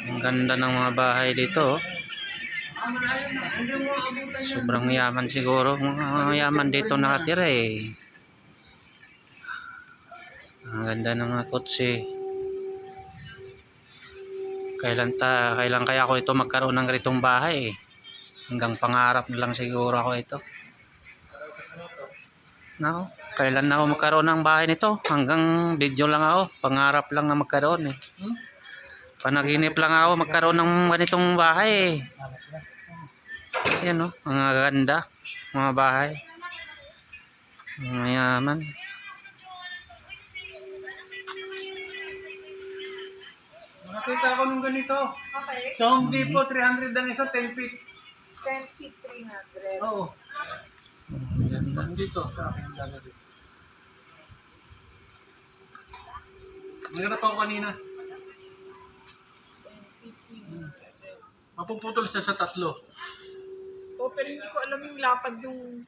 Ang ganda ng mga bahay dito. Sobrang yaman siguro. Mga yaman dito nakatira eh. Ang ganda ng mga kotse. Kailan kaya ako ito magkaroon ng ganitong bahay eh. Hanggang pangarap na lang siguro ako ito. No, kailan na ako magkaroon ng bahay nito? Hanggang video lang ako. Pangarap lang na magkaroon eh. Panaginip lang ako magkaroon ng ganitong bahay eh. Yan o, mga ganda. Mga bahay. Mayaman. Nakita ko nung ganito. Okay. Sa Home Depot, 300 ang isa, 10 feet. 10 feet, 300. Oo. Ang ganda. Dito, sa akin talaga dito. Naganap ako kanina. Mapuputol siya sa 3. Oh, pero hindi ko alam yung lapad yung